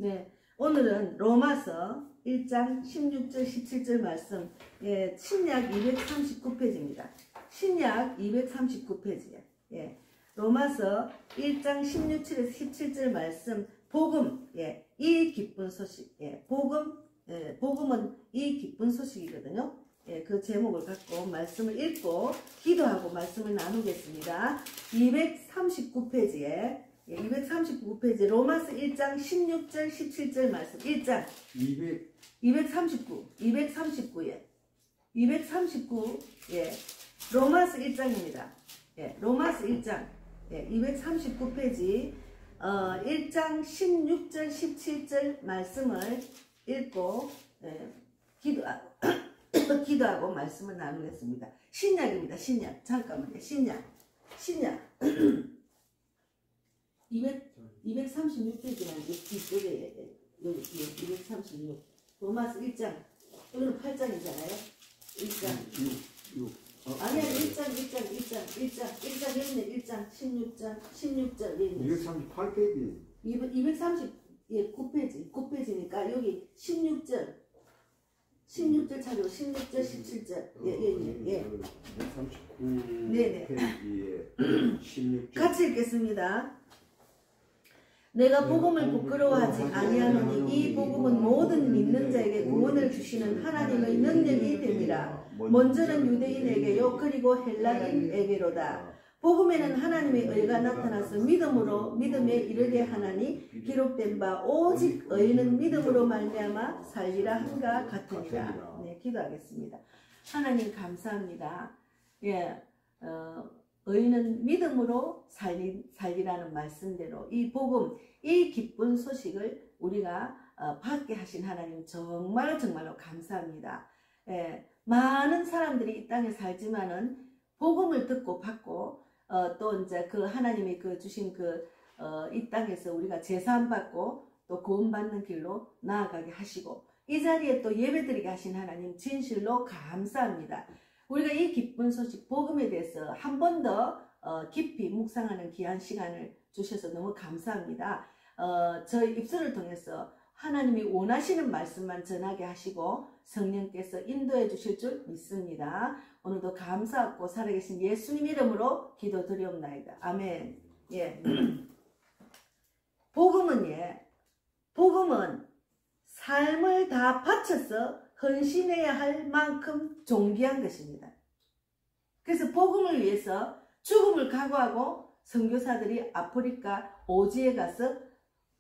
네, 오늘은 로마서 1장 16절 17절 말씀, 예, 신약 239페이지입니다. 신약 239페이지에, 예, 로마서 1장 16절에서 17절 말씀, 복음, 예, 이 기쁜 소식, 예, 복음, 예, 복음은 이 기쁜 소식이거든요. 예, 그 제목을 갖고 말씀을 읽고 기도하고 말씀을 나누겠습니다. 239페이지에, 예, 239페이지 로마서 1장 16절 17절 말씀 1장 239에 239 예, 로마서 1장입니다. 예, 로마서 1장 예, 239페이지 1장 16절 17절 말씀을 읽고 예, 기도하고 말씀을 나누겠습니다. 신약입니다. 신약. 잠깐만요. 신약 236페이지만 뒤쪽에 여기 236 로마서 1장 여기는 8장이잖아요. 1장 6 아니야 1장 여기 있네. 1장 16절 여기 있네. 238페이지 9페이지니까 여기 16절 찾으고 16절 17절 예. 239 네네. 페이지에 16절 같이 읽겠습니다. 내가 복음을 부끄러워하지 아니하노니 이 복음은 모든 믿는 자에게 구원을 주시는 하나님의 능력이 됨이라. 먼저는 유대인에게요 그리고 헬라인에게로다. 복음에는 하나님의 의가 나타나서 믿음으로 믿음에 이르게 하나니 기록된 바 오직 의인은 믿음으로 말미암아 살리라 한가 같으니라. 네, 기도하겠습니다. 하나님 감사합니다. 예, 의인은 믿음으로 살리라는 말씀대로 이 복음, 이 기쁜 소식을 우리가 받게 하신 하나님 정말로 감사합니다. 예, 많은 사람들이 이 땅에 살지만은 복음을 듣고 받고 또 이제 그 하나님이 그 주신 이 땅에서 우리가 제사함 받고 또 구원받는 길로 나아가게 하시고 이 자리에 또 예배드리게 하신 하나님 진실로 감사합니다. 우리가 이 기쁜 소식 복음에 대해서 한 번 더 깊이 묵상하는 귀한 시간을 주셔서 너무 감사합니다. 저희 입술을 통해서 하나님이 원하시는 말씀만 전하게 하시고 성령께서 인도해 주실 줄 믿습니다. 오늘도 감사하고 살아계신 예수님 이름으로 기도드리옵나이다. 아멘. 예. 복음은 삶을 다 바쳐서 헌신해야 할 만큼 존귀한 것입니다. 그래서 복음을 위해서 죽음을 각오하고 선교사들이 아프리카 오지에 가서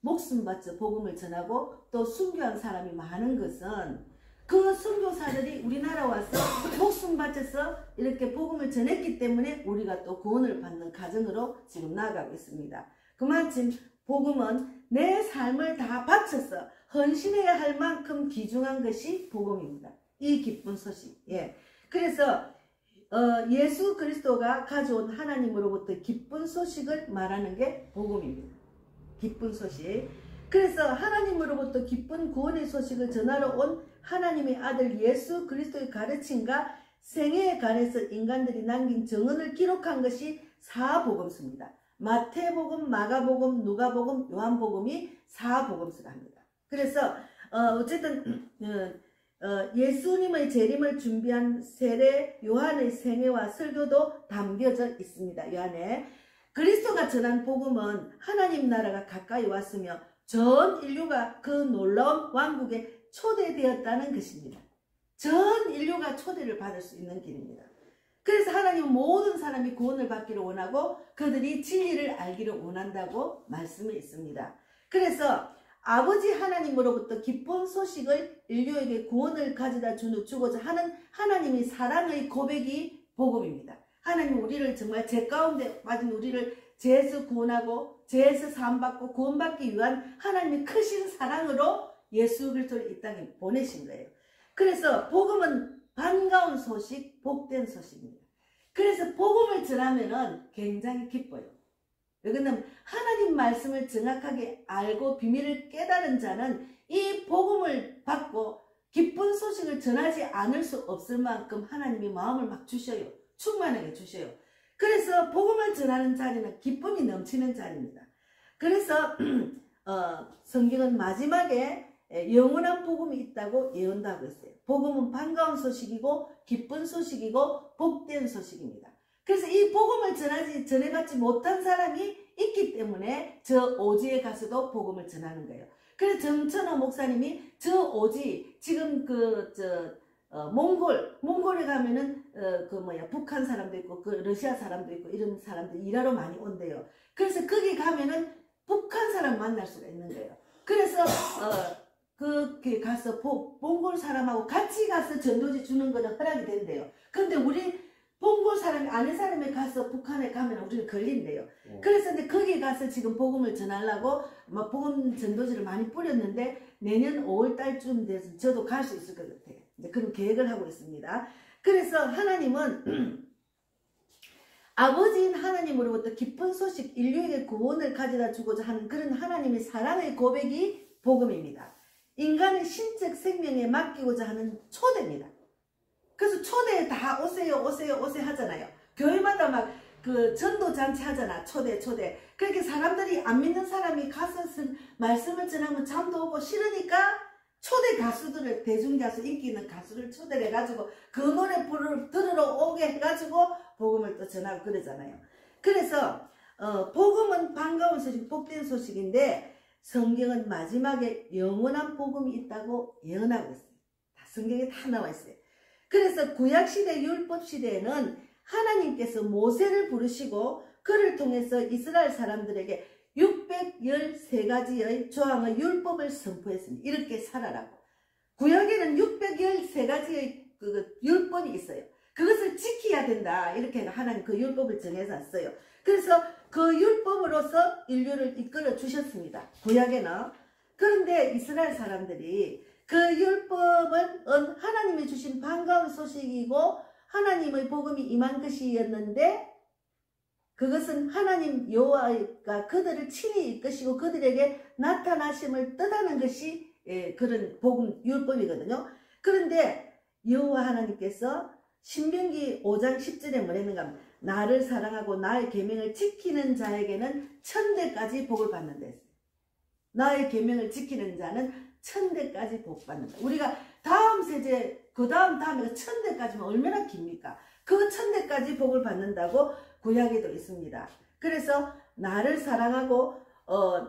목숨 바쳐 복음을 전하고 또 순교한 사람이 많은 것은 그 선교사들이 우리나라 와서 목숨 바쳐서 이렇게 복음을 전했기 때문에 우리가 또 구원을 받는 가정으로 지금 나아가고 있습니다. 그만큼 복음은 내 삶을 다 바쳐서 헌신해야 할 만큼 귀중한 것이 복음입니다. 이 기쁜 소식. 예. 그래서 예수 그리스도가 가져온 하나님으로부터 기쁜 소식을 말하는 게 복음입니다. 기쁜 소식. 그래서 하나님으로부터 기쁜 구원의 소식을 전하러 온 하나님의 아들 예수 그리스도의 가르침과 생애에 관해서 인간들이 남긴 정언을 기록한 것이 사복음서입니다. 마태복음, 마가복음, 누가복음, 요한복음이 사복음서라 합니다. 그래서 어쨌든 예수님의 재림을 준비한 세례 요한의 생애와 설교도 담겨져 있습니다. 이 안에 그리스도가 전한 복음은 하나님 나라가 가까이 왔으며 전 인류가 그 놀라운 왕국에 초대되었다는 것입니다. 전 인류가 초대를 받을 수 있는 길입니다. 그래서 하나님은 모든 사람이 구원을 받기를 원하고 그들이 진리를 알기를 원한다고 말씀해 있습니다. 그래서 아버지 하나님으로부터 기쁜 소식을 인류에게 구원을 가져다 주고자 하는 하나님의 사랑의 고백이 복음입니다. 하나님 우리를 정말 죄 가운데 빠진 우리를 죄에서 구원하고 죄에서 사함받고 구원받기 위한 하나님의 크신 사랑으로 예수 그리스도를 이 땅에 보내신 거예요. 그래서 복음은 반가운 소식, 복된 소식입니다. 그래서 복음을 전하면은 굉장히 기뻐요. 왜냐하면 하나님 말씀을 정확하게 알고 비밀을 깨달은 자는 이 복음을 받고 기쁜 소식을 전하지 않을 수 없을 만큼 하나님이 마음을 막 주셔요. 충만하게 주셔요. 그래서 복음을 전하는 자리는 기쁨이 넘치는 자리입니다. 그래서 성경은 마지막에 영원한 복음이 있다고 예언하고 있어요. 복음은 반가운 소식이고 기쁜 소식이고 복된 소식입니다. 그래서 이 복음을 전해받지 못한 사람이 있기 때문에 저 오지에 가서도 복음을 전하는 거예요. 그래서 정천호 목사님이 저 오지, 지금 몽골에 가면은 북한 사람도 있고 러시아 사람도 있고 이런 사람들 일하러 많이 온대요. 그래서 거기 가면은 북한 사람 만날 수가 있는 거예요. 그래서 거기 가서 몽골 사람하고 같이 가서 전도지 주는 거는 허락이 된대요. 근데 우리 몽골 사람이 아는 사람이 가서 북한에 가면 우리는 걸린대요. 그래서 근데 거기 가서 지금 복음을 전하려고 막 복음 전도지를 많이 뿌렸는데 내년 5월 달쯤 돼서 저도 갈 수 있을 것 같아요. 이제 그런 계획을 하고 있습니다. 그래서 하나님은 아버지인 하나님으로부터 기쁜 소식, 인류에게 구원을 가져다 주고자 하는 그런 하나님의 사랑의 고백이 복음입니다. 인간의 신적 생명에 맡기고자 하는 초대입니다. 그래서 초대에 다 오세요 하잖아요. 교회마다 막 전도 잔치 하잖아. 초대. 그렇게 사람들이 안 믿는 사람이 가서 말씀을 전하면 잠도 오고 싫으니까 초대 가수들을, 대중가수, 인기 있는 가수를 초대를 해가지고 그 노래 들으러 오게 해가지고 복음을 또 전하고 그러잖아요. 그래서 복음은 반가운 소식, 복된 소식인데 성경은 마지막에 영원한 복음이 있다고 예언하고 있어요. 다 성경에 다 나와 있어요. 그래서 구약시대 율법시대에는 하나님께서 모세를 부르시고 그를 통해서 이스라엘 사람들에게 613가지의 조항의 율법을 선포했습니다. 이렇게 살아라고. 구약에는 613가지의 율법이 있어요. 그것을 지켜야 된다. 이렇게 하나님 그 율법을 정해서 왔어요. 그래서 그 율법으로서 인류를 이끌어 주셨습니다. 구약에는. 그런데 이스라엘 사람들이 그 율법은 하나님이 주신 반가운 소식이고 하나님의 복음이 임한 것이었는데 그것은 하나님 여호와가 그들을 친히 이끄시고 그들에게 나타나심을 뜻하는 것이 그런 복음 율법이거든요. 그런데 여호와 하나님께서 신명기 5장 10절에 뭐랬는가 하면 나를 사랑하고 나의 계명을 지키는 자에게는 천대까지 복을 받는다 했어요. 나의 계명을 지키는 자는 천대까지 복 받는다. 우리가 다음 세제 그 다음에 천대까지면 얼마나 깁니까? 그 천대까지 복을 받는다고 구약에도 있습니다. 그래서 나를 사랑하고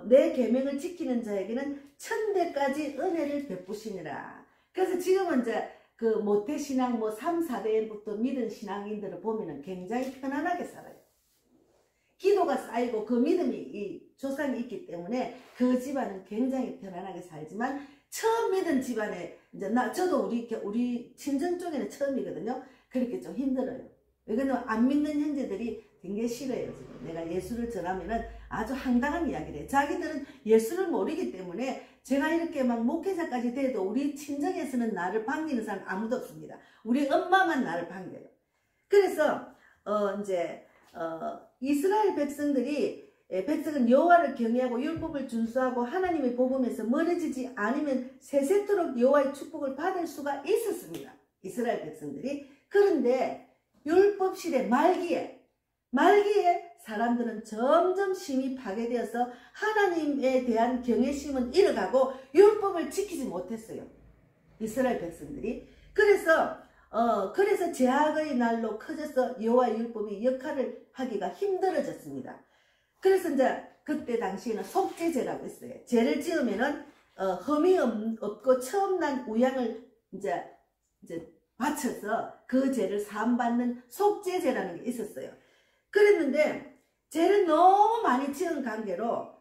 내 계명을 지키는 자에게는 천대까지 은혜를 베푸시니라. 그래서 지금은 이제 그 모태신앙 3, 4대부터 믿은 신앙인들을 보면은 굉장히 편안하게 살아요. 기도가 쌓이고 그 믿음이 이 조상이 있기 때문에 그 집안은 굉장히 편안하게 살지만 처음 믿은 집안에 이제 저도 우리 친정 쪽에는 처음이거든요. 그렇게 좀 힘들어요. 왜냐면 안 믿는 형제들이 굉장히 싫어요. 지금 내가 예수를 전하면은 아주 황당한 이야기를 해. 자기들은 예수를 모르기 때문에 제가 이렇게 막 목회자까지 돼도 우리 친정에서는 나를 반기는 사람 아무도 없습니다. 우리 엄마만 나를 반겨요. 그래서 이스라엘 백성은 여호와를 경외하고 율법을 준수하고 하나님의 복음에서 멀어지지 않으면 세세토록 여호와의 축복을 받을 수가 있었습니다. 이스라엘 백성들이. 그런데 율법시대 말기에 사람들은 점점 심히 파괴되어서 하나님에 대한 경외심은 잃어가고 율법을 지키지 못했어요. 이스라엘 백성들이. 그래서 제약의 날로 커져서 여호와의 율법이 역할을 하기가 힘들어졌습니다. 그래서 이제 그때 당시에는 속죄제라고 있어요. 죄를 지으면은 흠이 없고 처음 난 우양을 이제 바쳐서 그 죄를 사함받는 속죄제라는 게 있었어요. 그랬는데 죄를 너무 많이 지은 관계로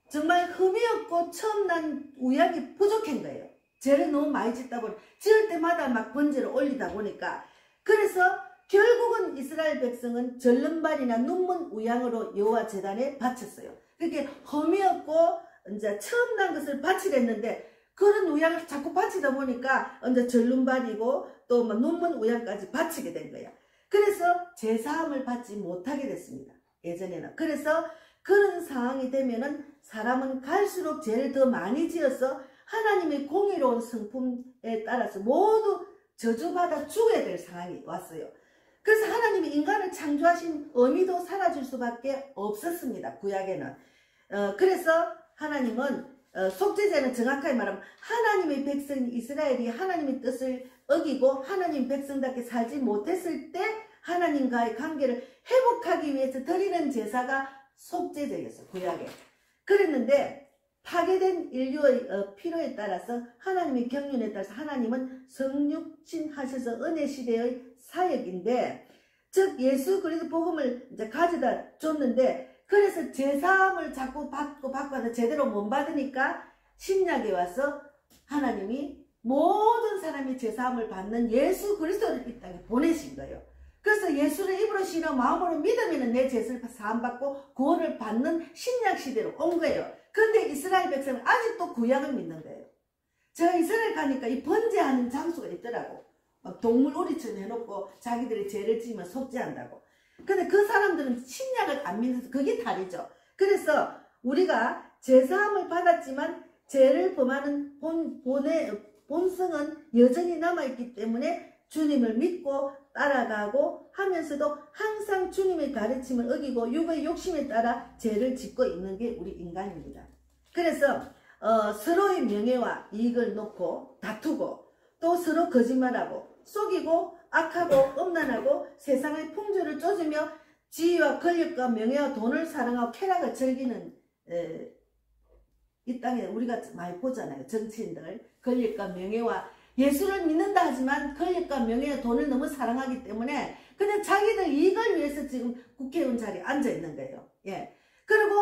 정말 흠이 없고 처음 난 우양이 부족한 거예요. 죄를 너무 많이 짓다 보니 지을 때마다 막 번제를 올리다 보니까. 그래서 결국은 이스라엘 백성은 절름발이나 눈먼 우양으로 여호와 제단에 바쳤어요. 그렇게 흠이 없고 이제 처음 난 것을 바치랬는데 그런 우양을 자꾸 바치다 보니까 이제 절름발이고 또 눈먼 우양까지 바치게 된 거야. 그래서 제사함을 받지 못하게 됐습니다. 예전에는. 그래서 그런 상황이 되면은 사람은 갈수록 죄를 더 많이 지어서 하나님의 공의로운 성품에 따라서 모두 저주받아 죽어야 될 상황이 왔어요. 그래서 하나님이 인간을 창조하신 의미도 사라질 수밖에 없었습니다. 구약에는. 그래서 하나님은 속죄제는 정확하게 말하면 하나님의 백성 이스라엘이 하나님의 뜻을 어기고 하나님 백성답게 살지 못했을 때 하나님과의 관계를 회복하기 위해서 드리는 제사가 속죄제였어요. 구약에. 그랬는데 파괴된 인류의 필요에 따라서 하나님의 경륜에 따라서 하나님은 성육신 하셔서 은혜 시대의 사역인데, 즉 예수 그리스도 복음을 이제 가져다 줬는데, 그래서 제사함을 자꾸 받고 제대로 못 받으니까 신약에 와서 하나님이 모든 사람이 제사함을 받는 예수 그리스도를 이 땅에 보내신 거예요. 그래서 예수를 입으로 신어 마음으로 믿으면 내 죄를 사함받고 구원을 받는 신약 시대로 온 거예요. 그런데 이스라엘 백성은 아직도 구약을 믿는 거예요. 제가 이스라엘 가니까 이 번제하는 장소가 있더라고. 막 동물 오리처럼 해놓고 자기들이 죄를 지으면 속죄한다고. 근데 그 사람들은 신약을 안 믿어서 그게 다르죠. 그래서 우리가 제사함을 받았지만 죄를 범하는 본성은 여전히 남아있기 때문에 주님을 믿고 따라가고 하면서도 항상 주님의 가르침을 어기고 육의 욕심에 따라 죄를 짓고 있는 게 우리 인간입니다. 그래서 서로의 명예와 이익을 놓고 다투고 또 서로 거짓말하고 속이고 악하고 음란하고 세상의 풍조를 쫓으며 지위와 권력과 명예와 돈을 사랑하고 쾌락을 즐기는 이 땅에 우리가 많이 보잖아요. 정치인들 권력과 명예와 예수를 믿는다 하지만 권력과 명예와 돈을 너무 사랑하기 때문에 그냥 자기들 이익을 위해서 지금 국회의원 자리에 앉아 있는 거예요. 예. 그리고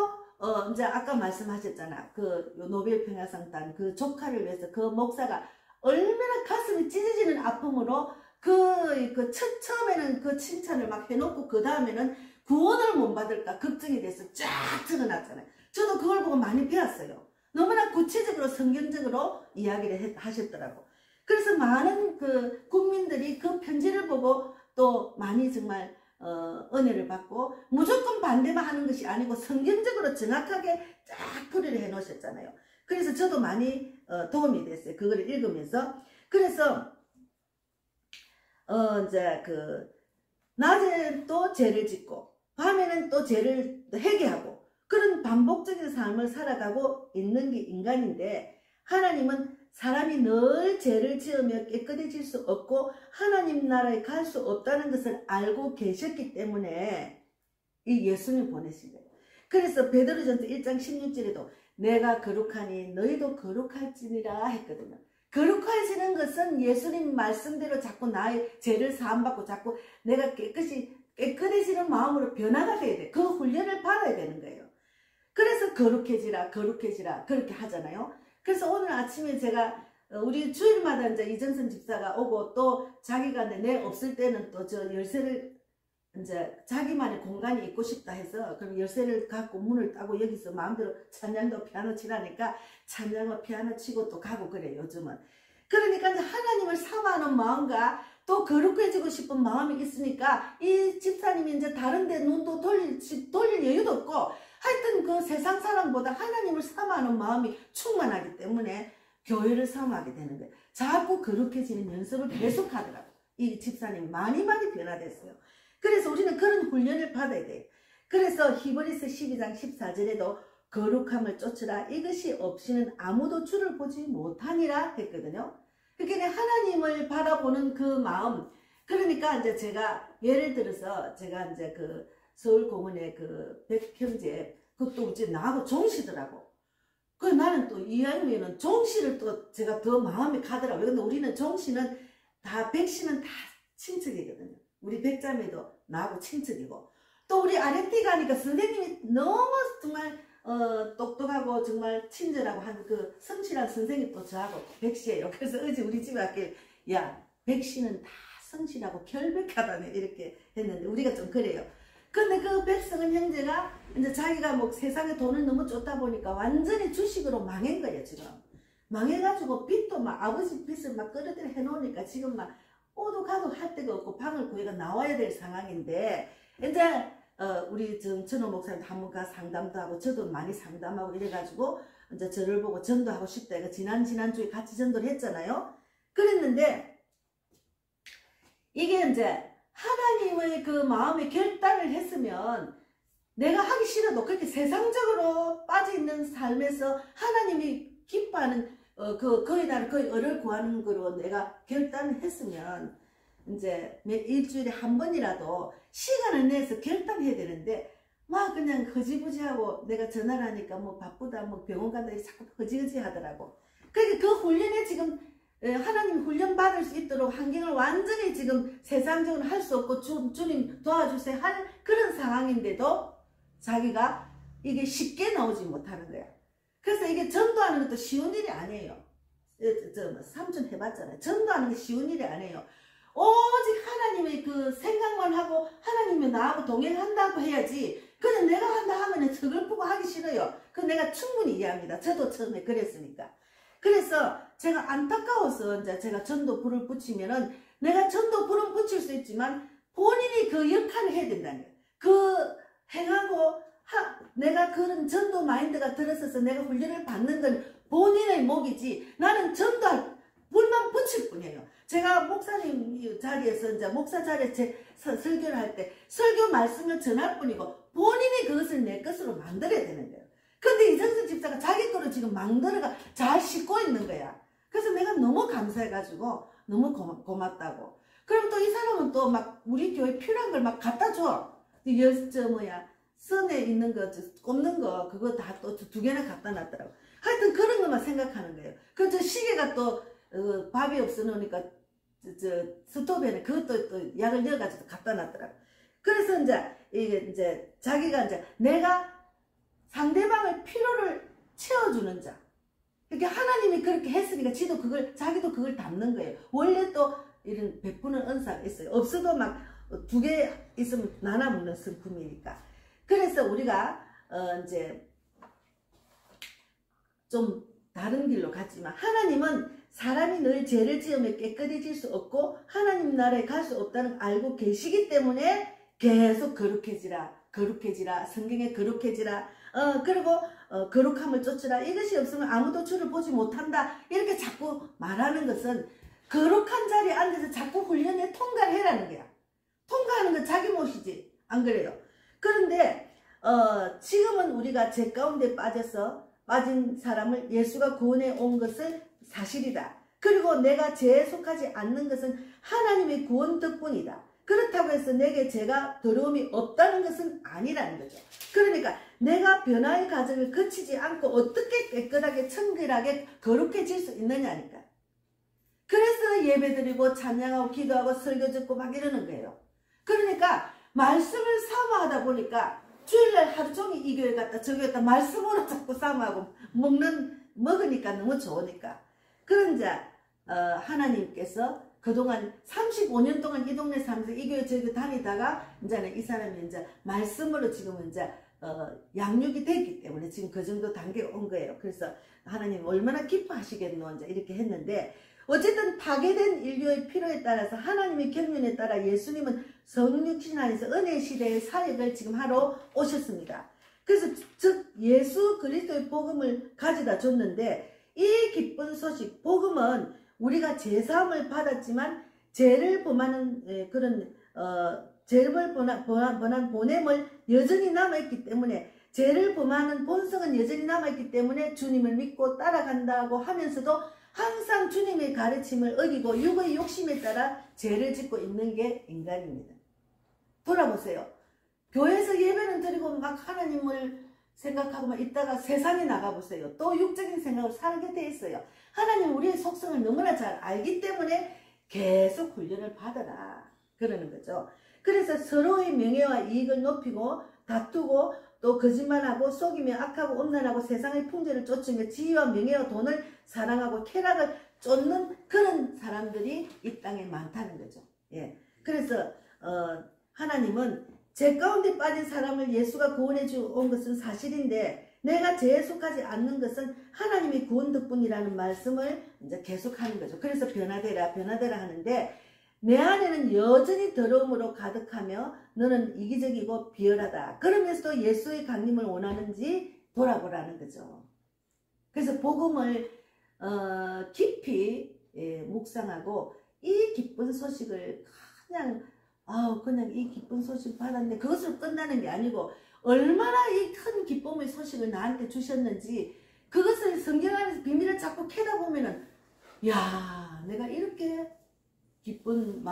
이제 아까 말씀하셨잖아. 그 노벨 평화상 딴 그 조카를 위해서 그 목사가 얼마나 가슴이 찢어지는 아픔으로 처음에는 그 칭찬을 막 해놓고 그 다음에는 구원을 못 받을까 걱정이 돼서 쫙 적어놨잖아요. 저도 그걸 보고 많이 배웠어요. 너무나 구체적으로 성경적으로 이야기를 하셨더라고. 그래서 많은 그 국민들이 그 편지를 보고 또 많이 정말 은혜를 받고 무조건 반대만 하는 것이 아니고 성경적으로 정확하게 쫙 풀이를 해 놓으셨잖아요. 그래서 저도 많이 도움이 됐어요. 그거를 읽으면서. 그래서 이제 낮에는 또 죄를 짓고 밤에는 또 죄를 회개하고 그런 반복적인 삶을 살아가고 있는 게 인간인데, 하나님은 사람이 늘 죄를 지으며 깨끗해질 수 없고 하나님 나라에 갈 수 없다는 것을 알고 계셨기 때문에 이 예수님 보내신 거예요. 그래서 베드로전서 1장 16절에도 내가 거룩하니 너희도 거룩할지니라 했거든요. 거룩해지는 것은 예수님 말씀대로 자꾸 나의 죄를 사함받고 자꾸 내가 깨끗해지는 마음으로 변화가 돼야 돼. 그 훈련을 받아야 되는 거예요. 그래서 거룩해지라 그렇게 하잖아요. 그래서 오늘 아침에 제가 우리 주일마다 이제 이정선 집사가 오고 또 자기가 내 없을 때는 또 저 열쇠를 이제 자기만의 공간이 있고 싶다 해서 그럼 열쇠를 갖고 문을 따고 여기서 마음대로 찬양도 피아노 치라니까 찬양을 피아노 치고 또 가고 그래요, 요즘은. 그러니까 이제 하나님을 사모하는 마음과 또 거룩해지고 싶은 마음이 있으니까 이 집사님이 이제 다른 데 눈도 돌릴 여유도 없고 하여튼 그 세상 사람보다 하나님을 사모하는 마음이 충만하기 때문에 교회를 사모하게 되는 거예요. 자꾸 거룩해지는 연습을 계속 하더라고요. 이 집사님이 많이 변화됐어요. 그래서 우리는 그런 훈련을 받아야 돼요. 그래서 히브리서 12장 14절에도 거룩함을 쫓으라 이것이 없이는 아무도 주를 보지 못하니라 했거든요. 그러니까 하나님을 바라보는 그 마음. 그러니까 이제 제가 예를 들어서 제가 이제 그 서울공원의 그 백형제 그것도 이제 나하고 종시더라고. 그 나는 또 이왕이면은 종시를 또 제가 더 마음이 가더라고요. 근데 우리는 종시는 다 백씨는 다 친척이거든요. 우리 백자매도 나하고 친척이고 또 우리 아랫띠 가니까 선생님이 너무 정말 똑똑하고 정말 친절하고 한 그 성실한 선생님 또 저하고 백씨예요. 그래서 어제 우리 집에 왔길 야 백씨는 다 성실하고 결백하다네 이렇게 했는데 우리가 좀 그래요. 근데 그 백성은 형제가 이제 자기가 뭐 세상에 돈을 너무 쫓다 보니까 완전히 주식으로 망한 거예요, 지금. 망해가지고 빚도 막 아버지 빚을 막 끌어들여 해놓으니까 지금 막 오도 가도 할 데가 없고 방을 구해가 나와야 될 상황인데 이제 우리 정천호 목사님도 한번 가 상담도 하고 저도 많이 상담하고 이래가지고 이제 저를 보고 전도하고 싶다. 이거 지난주에 같이 전도를 했잖아요. 그랬는데 이게 이제 하나님의 그 마음의 결단을 했으면 내가 하기 싫어도 그렇게 세상적으로 빠져있는 삶에서 하나님이 기뻐하는 거에 대한 그 을을 구하는 거로 내가 결단했으면 이제 일주일에 한 번이라도 시간을 내서 결단해야 되는데 막 그냥 허지부지하고 내가 전화를 하니까 뭐 바쁘다 뭐 병원 간다 자꾸 허지허지 하더라고. 그러니까 그 훈련에 지금 하나님 훈련 받을 수 있도록 환경을 완전히 지금 세상적으로 할 수 없고 주님 도와주세요 할 그런 상황인데도 자기가 이게 쉽게 나오지 못하는 거야. 그래서 이게 전도하는 것도 쉬운 일이 아니에요. 삼촌 해봤잖아요. 전도하는 게 쉬운 일이 아니에요. 오직 하나님의 그 생각만 하고 하나님이 나하고 동행한다고 해야지. 그냥 내가 한다 하면은 서글프고 하기 싫어요. 그 내가 충분히 이해합니다. 저도 처음에 그랬으니까. 그래서 제가 안타까워서 이제 제가 전도 불을 붙이면은 내가 전도 불은 붙일 수 있지만 본인이 그 역할을 해야 된다는 거예요. 그 행하고 내가 그런 전도 마인드가 들었어서 내가 훈련을 받는 건 본인의 목이지 나는 전도할 불만 붙일 뿐이에요. 제가 목사님 자리에서 이제 목사 자리에 설교를 할 때 설교 말씀을 전할 뿐이고 본인이 그것을 내 것으로 만들어야 되는 거예요. 근데 이정선 집사가 자기 거로 지금 망들어가 잘 싣고 있는 거야. 그래서 내가 너무 감사해가지고 너무 고맙다고. 그럼 또 이 사람은 또 막 우리 교회 필요한 걸 막 갖다 줘. 선에 있는 거 꼽는 거 그거 다 또 두 개나 갖다 놨더라고. 하여튼 그런 것만 생각하는 거예요. 그 저 시계가 또 밥이 없어 놓으니까 스톱에는 그것도 또 약을 넣어가지고 갖다 놨더라고. 그래서 이제 자기가 이제 내가 상대방의 필요를 채워주는 자. 이렇게 하나님이 그렇게 했으니까 자기도 그걸 담는 거예요. 원래 또 이런 베푸는 은사가 있어요. 없어도 막 두 개 있으면 나눠 먹는 성품이니까. 그래서 우리가 이제 좀 다른 길로 갔지만 하나님은 사람이 늘 죄를 지으며 깨끗해질 수 없고 하나님 나라에 갈 수 없다는 알고 계시기 때문에 계속 거룩해지라 성경에 거룩해지라 그리고 거룩함을 쫓으라 이것이 없으면 아무도 주를 보지 못한다 이렇게 자꾸 말하는 것은 거룩한 자리에 앉아서 자꾸 훈련에 통과를 해라는 거야. 통과하는 건 자기 몫이지 안 그래요? 그런데 지금은 우리가 죄 가운데 빠진 사람을 예수가 구원해 온 것은 사실이다. 그리고 내가 죄에 속하지 않는 것은 하나님의 구원 덕분이다. 그렇다고 해서 내게 죄가 더러움이 없다는 것은 아니라는 거죠. 그러니까 내가 변화의 과정을 거치지 않고 어떻게 깨끗하게 청결하게 거룩해질 수 있느냐니까. 그래서 예배드리고 찬양하고 기도하고 설교 듣고 막 이러는 거예요. 그러니까 말씀을 사모하다 보니까 주일날 하루 종일 이 교회 갔다 저 교회 갔다 말씀으로 자꾸 사모하고 먹으니까 너무 좋으니까. 그런 자 하나님께서 그동안 35년 동안 이 동네 살면서 이 교회 저 교회 다니다가 이제는 이 사람이 이제 말씀으로 지금은 이제 양육이 됐기 때문에 지금 그 정도 단계에 온 거예요. 그래서 하나님 얼마나 기뻐하시겠노 이제 이렇게 했는데 어쨌든 파괴된 인류의 필요에 따라서 하나님의 경륜에 따라 예수님은 성육신 안에서 은혜 시대의 사역을 지금 하러 오셨습니다. 그래서 즉 예수 그리스도의 복음을 가져다 줬는데 이 기쁜 소식 복음은 우리가 죄사함을 받았지만 죄를 범하는 그런 죄를 범한 본행을 여전히 남아있기 때문에 죄를 범하는 본성은 여전히 남아있기 때문에 주님을 믿고 따라간다고 하면서도 항상 주님의 가르침을 어기고 육의 욕심에 따라 죄를 짓고 있는 게 인간입니다. 돌아보세요. 교회에서 예배는 드리고 막 하나님을 생각하고 막 있다가 세상에 나가보세요. 또 육적인 생각을 살게 돼 있어요. 하나님 우리의 속성을 너무나 잘 알기 때문에 계속 훈련을 받아라 그러는 거죠. 그래서 서로의 명예와 이익을 높이고 다투고 또 거짓말하고 속이며 악하고 음란하고 세상의 풍조를 쫓으며 지위와 명예와 돈을 사랑하고 쾌락을 쫓는 그런 사람들이 이 땅에 많다는 거죠. 예. 그래서 하나님은 죄 가운데 빠진 사람을 예수가 구원해 준 것은 사실인데 내가 죄에 속하지 않는 것은 하나님의 구원 덕분이라는 말씀을 이제 계속하는 거죠. 그래서 변화되라 하는데 내 안에는 여전히 더러움으로 가득하며 너는 이기적이고 비열하다. 그러면서도 예수의 강림을 원하는지 돌아보라는 거죠. 그래서 복음을 깊이 묵상하고 이 기쁜 소식을 그냥 이 기쁜 소식 받았는데 그것으로 끝나는 게 아니고 얼마나 이 큰 기쁨의 소식을 나한테 주셨는지 그것을 성경 안에서 비밀을 자꾸 캐다 보면은 야 내가 이렇게 기쁜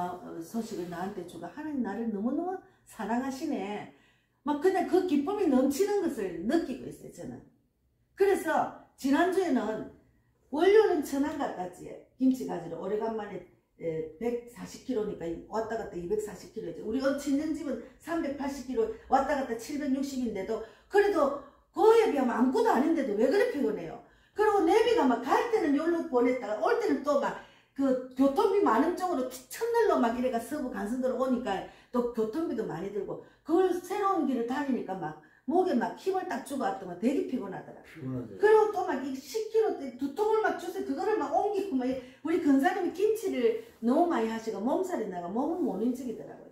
소식을 나한테 주고 하나님 나를 너무너무 사랑하시네. 막 그냥 그 기쁨이 넘치는 것을 느끼고 있어요 저는. 그래서 지난주에는 월요일은 천안 갔다지 김치 가지러 오래간만에 140km니까 왔다 갔다 240km죠. 우리 친정집은 380km 왔다 갔다 760인데도 그래도 그거에 비하면 아무것도 아닌데도 왜 그렇게 피곤해요. 그리고 내비가 막 갈 때는 여기로 보냈다가 올 때는 또 막 그 교통비 많은 쪽으로 첫날로 막 이래가 서부 간선도로 오니까 또 교통비도 많이 들고 그걸 새로운 길을 다니니까 막 목에 막 힘을 딱 주고 왔더만 되게 피곤하더라. 그리고 또 막 10kg 두 통을 막 주세요. 그거를 막 옮기고 막 우리 근사님이 김치를 너무 많이 하시고 몸살이 나가 몸은 못 움직이더라고요.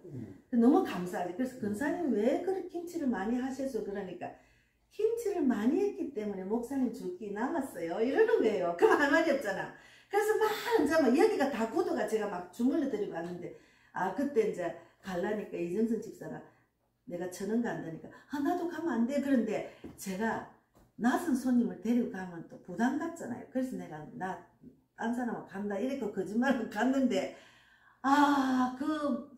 너무 감사하지. 그래서 근사님이 왜 그렇게 김치를 많이 하셔서 그러니까 김치를 많이 했기 때문에 목사님 줄기 남았어요. 이러는 거예요. 그럼 할 말이 없잖아. 그래서 막 이제 막 여기가 다 굳어가 제가 막 주물러 드리고 왔는데 그때 이제 갈라니까 이정선 집사가 내가 천원 간다니까 나도 가면 안 돼. 그런데 제가 낯선 손님을 데리고 가면 또 부담 갖잖아요. 그래서 내가 딴 사람하고 간다 이렇게 거짓말을 갔는데 그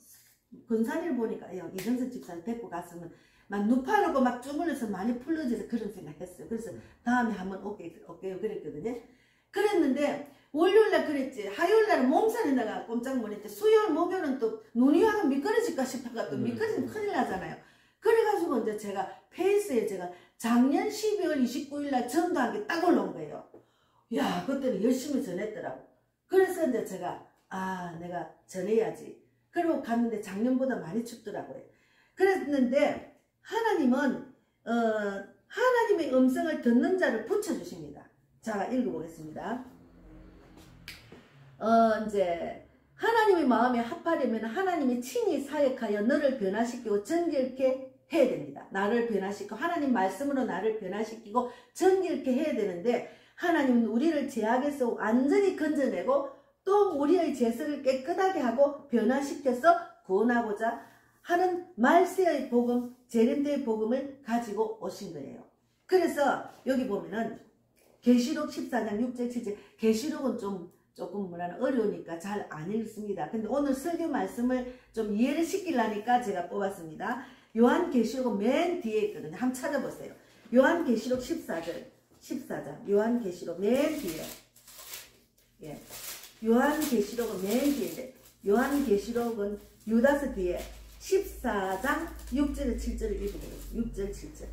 근사리를 보니까 이정선 집사를 데리고 갔으면 막 누파르고 막 주물러서 많이 풀러져서 그런 생각했어요. 그래서 다음에 한번 올게요 그랬거든요. 그랬는데 월요일날 그랬지. 화요일날은 몸살이 나가 꼼짝 못했지. 수요일 목요일은 또 눈이 와서 미끄러질까 싶어가 또 미끄러지면 큰일 나잖아요. 그래가지고 이제 제가 페이스에 제가 작년 12월 29일날 전도한 게 딱 올라온 거예요. 야 그때는 열심히 전했더라고. 그래서 이제 제가 내가 전해야지. 그리고 갔는데 작년보다 많이 춥더라고요. 그랬는데 하나님은 하나님의 음성을 듣는 자를 붙여주십니다. 자 읽어보겠습니다. 이제 하나님의 마음에 합하려면 하나님이 친히 사역하여 너를 변화시키고 정결케 해야 됩니다. 나를 변화시키고 하나님 말씀으로 나를 변화시키고 정결케 해야 되는데 하나님은 우리를 죄악에서 완전히 건져내고 또 우리의 죄성을 깨끗하게 하고 변화시켜서 구원하고자 하는 말세의 복음, 재림대의 복음을 가지고 오신 거예요. 그래서 여기 보면은 계시록 14장 6절 7절 계시록은 조금 어려우니까 잘 안 읽습니다. 근데 오늘 설교 말씀을 좀 이해를 시키려니까 제가 뽑았습니다. 요한계시록은 맨 뒤에 있거든요. 한번 찾아보세요. 요한계시록 14장 요한계시록 맨 뒤에 요한계시록은 맨 뒤인데 요한계시록은 유다서 뒤에 14장 6절 7절을 읽어보세요. 6절 7절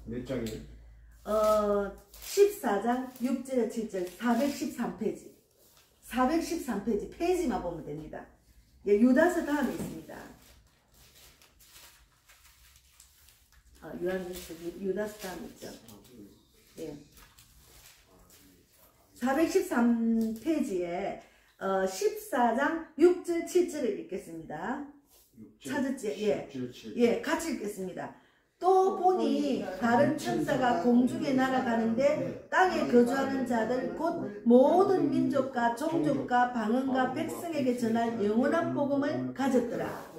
몇 장이에요? 14장 6절 7절 413페이지 413페이지 페이지만 보면 됩니다. 유다서 다음에 있습니다. 유다서 다음에 있죠. 413페이지에 14장 6절 7절을 읽겠습니다. 찾았지? 같이 읽겠습니다. 또 보니 다른 천사가 공중에 날아가는데 땅에 거주하는 자들 곧 모든 민족과 종족과 방언과 백성에게 전할 영원한 복음을 가졌더라.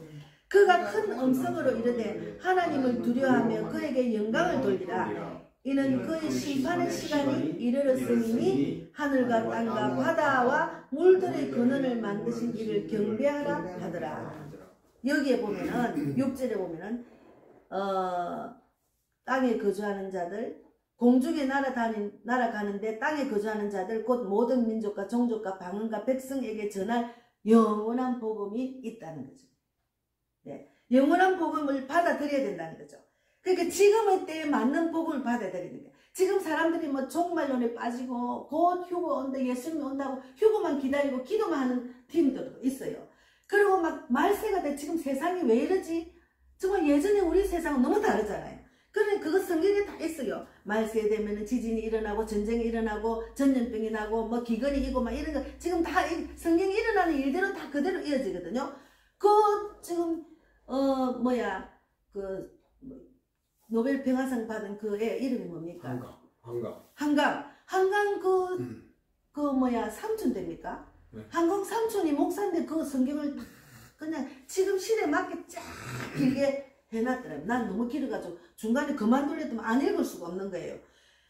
그가 큰 음성으로 이르되 하나님을 두려워하며 그에게 영광을 돌리라. 이는 그의 심판의 시간이 이르렀으니 하늘과 땅과 바다와 물들의 근원을 만드신 이를 경배하라 하더라. 여기에 보면은 6절에 보면은 땅에 거주하는 자들, 공중에 날아가는데 땅에 거주하는 자들 곧 모든 민족과 종족과 방언과 백성에게 전할 영원한 복음이 있다는 거죠. 영원한 복음을 받아들여야 된다는 거죠. 그러니까 지금의 때에 맞는 복음을 받아들이는 거예요. 지금 사람들이 뭐 종말론에 빠지고 곧 휴거 온다, 예수님이 온다고 휴거만 기다리고 기도만 하는 팀도 있어요. 그리고 막 말세가 돼. 지금 세상이 왜 이러지? 정말 예전에 우리 세상은 너무 다르잖아요. 그러니까 그거 성경에 다 있어요. 말세 되면은 지진이 일어나고 전쟁이 일어나고 전염병이 나고 뭐 기근이 이고 막 이런 거 지금 다 성경에 일어나는 일대로 다 그대로 이어지거든요. 지금 노벨 평화상 받은 그 애 이름이 뭡니까? 한강 삼촌 됩니까? 네. 한강 삼촌이 목사인데 그 성경을 그냥 지금 시대에 맞게 쫙 길게 해놨더라고요. 난 너무 길어가지고 중간에 그만둘려도 안 읽을 수가 없는 거예요.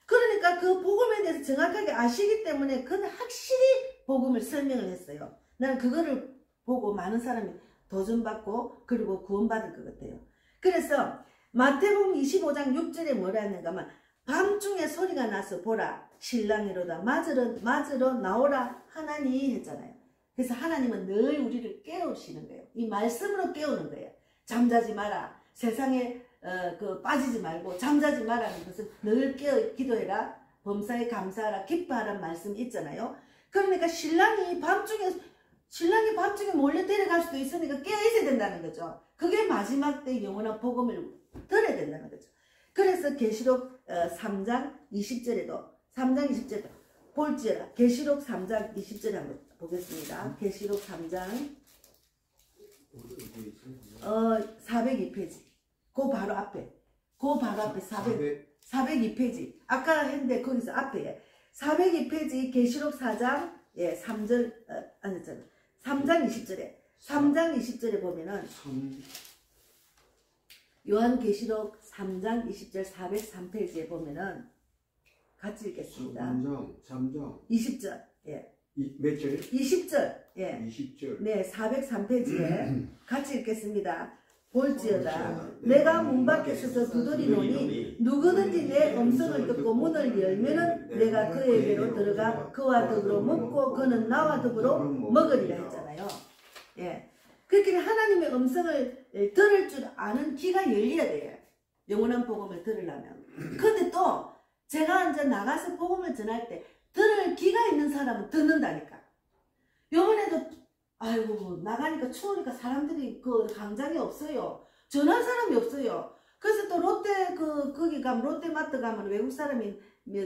그러니까 그 복음에 대해서 정확하게 아시기 때문에 그는 확실히 복음을 설명을 했어요. 나는 그거를 보고 많은 사람이 도전받고 그리고 구원받을 것 같아요. 그래서 마태복음 25장 6절에 뭐라 했는가 하면 밤중에 소리가 나서 보라 신랑이로다 맞으러 나오라 하나니 했잖아요. 그래서 하나님은 늘 우리를 깨우시는 거예요. 이 말씀으로 깨우는 거예요. 잠자지 마라. 세상에 빠지지 말고 잠자지 마라는 것은 늘 깨어 기도해라. 범사에 감사하라. 기뻐하라는 말씀이 있잖아요. 그러니까 신랑이 밤중에 몰래 데려갈 수도 있으니까 깨어 있어야 된다는 거죠. 그게 마지막 때 영원한 복음을 들어야 된다는 거죠. 그래서 계시록 3장 20절에도 볼지어라. 계시록 3장 20절에 한번 보겠습니다. 계시록 3장 402페이지. 그 바로 앞에 402페이지. 아까 했는데 거기서 앞에 402페이지 계시록 4장 3절 아니잖아. 3장 20절에 보면은 요한계시록 3장 20절 403페이지에 보면은 같이 읽겠습니다. 3장 20절. 몇 절? 20절. 20절. 네, 403페이지에 같이 읽겠습니다. 볼지어다. 내가 문 밖에 서서 두드리노니 누구든지 내 음성을 듣고 문을 열면은 내가 그에게로 들어가 그와 더불어 먹고 그는 나와 더불어 먹으리라 했잖아요. 그렇게 하나님의 음성을 들을 줄 아는 귀가 열려야 돼요. 영원한 복음을 들으려면. 근데 또 제가 이제 나가서 복음을 전할 때 들을 귀가 있는 사람은 듣는다니까. 요번에도 아이고 나가니까 추우니까 사람들이 그 광장에 없어요. 전화한 사람이 없어요. 그래서 또 거기 가면 롯데마트 가면 외국 사람이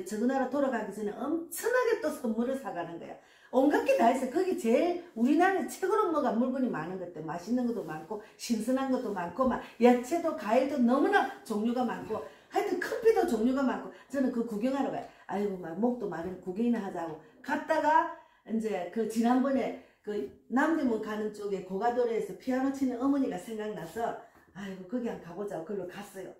저 나라 돌아가기 전에 엄청나게 또 선물을 사가는 거야. 온갖 게 다 있어요. 거기 제일 우리나라에 최고로 뭐가 물건이 많은 것 같아. 맛있는 것도 많고 신선한 것도 많고 막 야채도 과일도 너무나 종류가 많고 하여튼 커피도 종류가 많고 저는 그 구경하러 가요. 아이고 막 목도 마른 구경이나 하자고 갔다가 이제 그 지난번에 그 남대문 가는 쪽에 고가도로에서 피아노 치는 어머니가 생각나서 아이고 거기 한번 가보자고 그걸로 갔어요.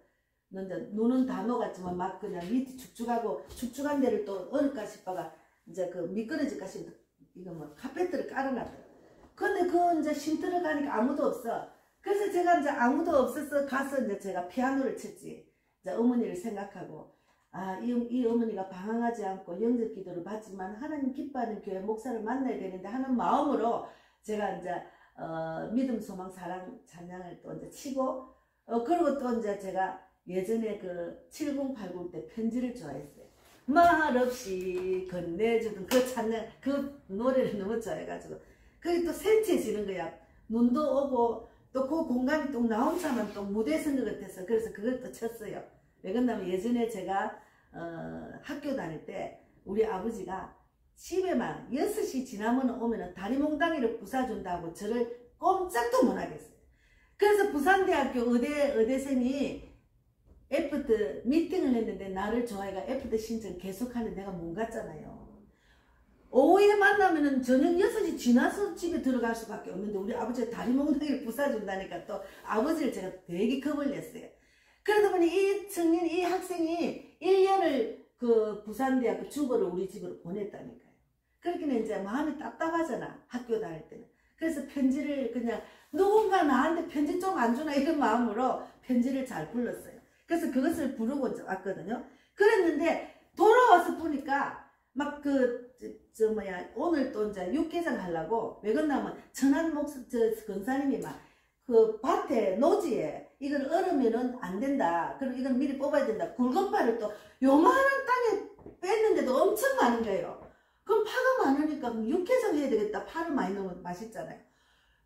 이제 눈은 다 녹았지만 막 그냥 밑이 축축한 데를 또 얼을까 싶어가 이제 그 미끄러질까 싶어 이거 뭐 카페트를 깔아놨더라. 근데 그 이제 쉼 들어가니까 아무도 없어. 그래서 제가 이제 아무도 없어서 가서 이제 제가 피아노를 쳤지. 이제 어머니를 생각하고 이 어머니가 방황하지 않고 영접 기도를 받지만 하나님 기뻐하는 교회 목사를 만나야 되는데 하는 마음으로 제가 이제 믿음 소망 사랑 찬양을 또 이제 치고 그리고 또 이제 제가 예전에 그 7080 때 편지를 좋아했어요. 말없이 건네주던 그 찬양 그 노래를 너무 좋아해가지고 그게 또 센치해지는 거야. 눈도 오고 또 그 공간이 또 나 혼자만 또 무대에 선 것 같아서 그래서 그걸 또 쳤어요. 왜 그러냐면 예전에 제가 학교 다닐 때 우리 아버지가 집에만 6시 지나면 오면은 다리몽땅이를 부숴준다고 저를 꼼짝도 못 하겠어요. 그래서 부산대학교 의대생이 애프터 미팅을 했는데 나를 좋아해가 애프터 신청 계속하는데 내가 못 갔잖아요. 오후에 만나면은 저녁 6시 지나서 집에 들어갈 수밖에 없는데 우리 아버지가 다리몽땅이를 부숴준다니까 또 아버지를 제가 되게 겁을 냈어요. 그러다 보니 이 학생이 1년을 그 부산대학교 주거를 우리 집으로 보냈다니까요. 그렇게는 이제 마음이 답답하잖아. 학교 다닐 때는. 그래서 편지를 그냥 누군가 나한테 편지 좀 안 주나 이런 마음으로 편지를 잘 불렀어요. 그래서 그것을 부르고 왔거든요. 그랬는데 돌아와서 보니까 막 오늘 또 이제 육개장 하려고 왜 그러냐면 천안 권사님이 막 그 밭에 노지에 이걸 얼으면은 안 된다. 그럼 이걸 미리 뽑아야 된다. 굵은 파를 또 요만한 땅에 뺐는데도 엄청 많은 거예요. 그럼 파가 많으니까 육개장 해야 되겠다. 파를 많이 넣으면 맛있잖아요.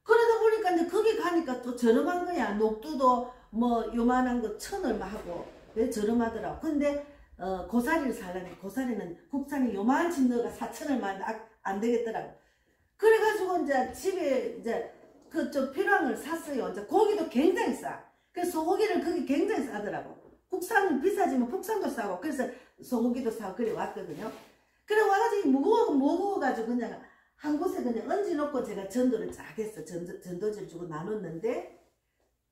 그러다 보니까 이제 거기 가니까 또 저렴한 거야. 녹두도 뭐 요만한 거 1,000얼마 하고 왜 저렴하더라고. 근데 고사리를 살라니 고사리는 국산이 요만한 집 넣어가 4,000얼마 안 되겠더라고. 그래가지고 이제 집에 이제 좀 필요한 걸 샀어요. 이제 고기도 굉장히 싸. 그래서 소고기를 거기 굉장히 싸더라고. 국산은 비싸지만 국산도 싸고 그래서 소고기도 사고 그래 왔거든요. 그래 와가지고 무거워가지고 그냥 한 곳에 그냥 얹어놓고 제가 전도를 쫙 했어. 전도지를 주고 나눴는데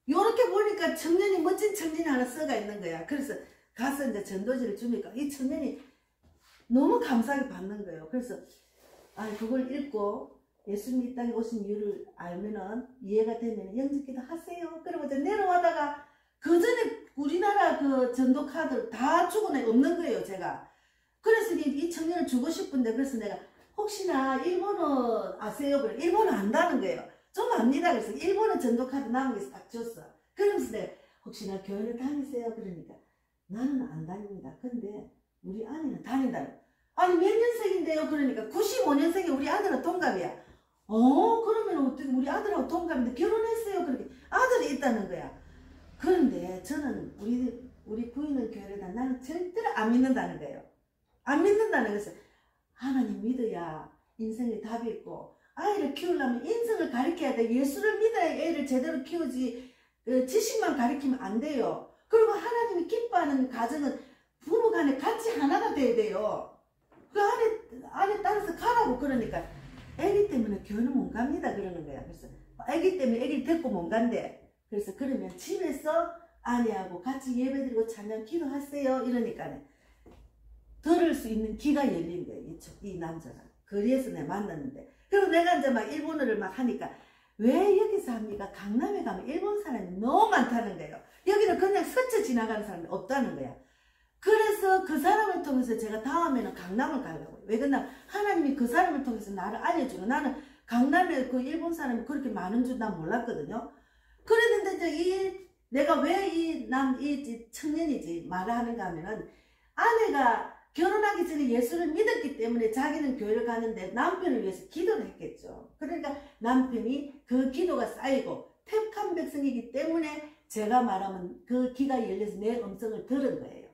요렇게 보니까 청년이 멋진 청년이 하나 써가 있는 거야. 그래서 가서 이제 전도지를 주니까 이 청년이 너무 감사하게 받는 거예요. 그래서 그걸 읽고 예수님 이 땅에 오신 이유를 알면은 이해가 되면 영접기도 하세요. 그러고 이제 내려와다가 그 전에 우리나라 그 전도 카드 다 주고 내가 없는 거예요, 제가. 그래서 이 청년을 주고 싶은데 그래서 내가 혹시나 일본어 아세요? 그래. 일본어 안다는 거예요. 좀 압니다. 그래서 일본어 전도 카드 남은 게 딱 줬어. 그러면서 내가 혹시나 교회를 다니세요? 그러니까 나는 안 다닙니다. 근데 우리 아내는 다닌다는. 아니 몇 년생인데요? 그러니까 95년생이 우리 아들하고 동갑이야. 그러면 어떻게 우리 아들하고 동갑인데 결혼했어요? 그렇게 아들이 있다는 거야. 그런데 저는 우리 부인은 교회를 다 나는 절대로 안 믿는다는 거예요. 안 믿는다는 것은 하나님 믿어야 인생에 답이 있고 아이를 키우려면 인생을 가르쳐야 돼. 예수를 믿어야 애를 제대로 키우지 지식만 가르치면 안 돼요. 그리고 하나님이 기뻐하는 가정은 부부간에 같이 하나가 돼야 돼요. 그 안에 따라서 가라고. 그러니까 애기 때문에 교회는 못 갑니다 그러는 거야. 그래서 애기 때문에 애기를 데리고 못 간대. 그래서 그러면 집에서 아내하고 같이 예배드리고 찬양 기도하세요 이러니까 들을 수 있는 귀가 열린 거예요. 이 남자가. 거리에서 내가 만났는데 그리고 내가 이제 막 일본어를 막 하니까 왜 여기서 합니까? 강남에 가면 일본 사람이 너무 많다는 거예요. 여기는 그냥 스쳐 지나가는 사람이 없다는 거야. 그래서 그 사람을 통해서 제가 다음에는 강남을 가려고요. 왜 그러냐면 하나님이 그 사람을 통해서 나를 알려주고 나는 강남에 그 일본 사람이 그렇게 많은 줄 난 몰랐거든요. 그랬는데 이제 내가 왜 이 청년이지 말을 하는가 하면은 아내가 결혼하기 전에 예수를 믿었기 때문에 자기는 교회를 가는데 남편을 위해서 기도를 했겠죠. 그러니까 남편이 그 기도가 쌓이고 택한 백성이기 때문에 제가 말하면 그 귀가 열려서 내 음성을 들은 거예요.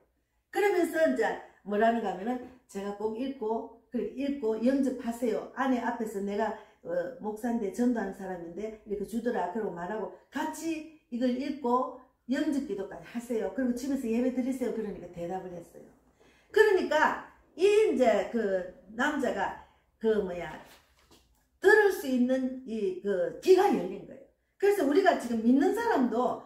그러면서 이제 뭐라는가 하면은 제가 꼭 읽고 영접하세요. 아내 앞에서 내가 목사인데 전도하는 사람인데 이렇게 주더라. 그러고 말하고 같이 이걸 읽고 영접기도까지 하세요. 그리고 집에서 예배 드리세요. 그러니까 대답을 했어요. 그러니까 이제 그 남자가 들을 수 있는 그 귀가 열린 거예요. 그래서 우리가 지금 믿는 사람도